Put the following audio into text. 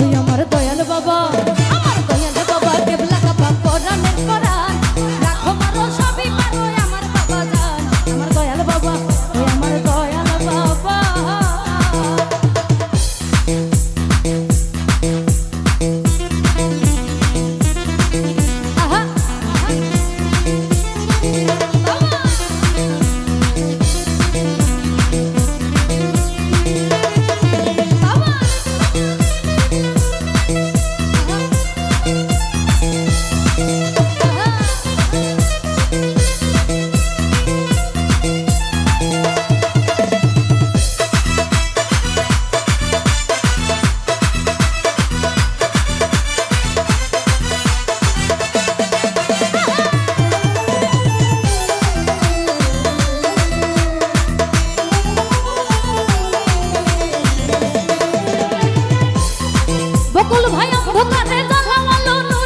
ওই আমার দয়াল বাবা, আমার দয়াল বাবা কেবলা কাবা কোরআনের কোরআন, রাখো মারো সবই পারো আমার বাবা জান, আমার দয়াল বাবা, ওই আমার দয়াল বাবা। আহা বকুল ভাই অন্ধকারে জ্বালাওয়ালো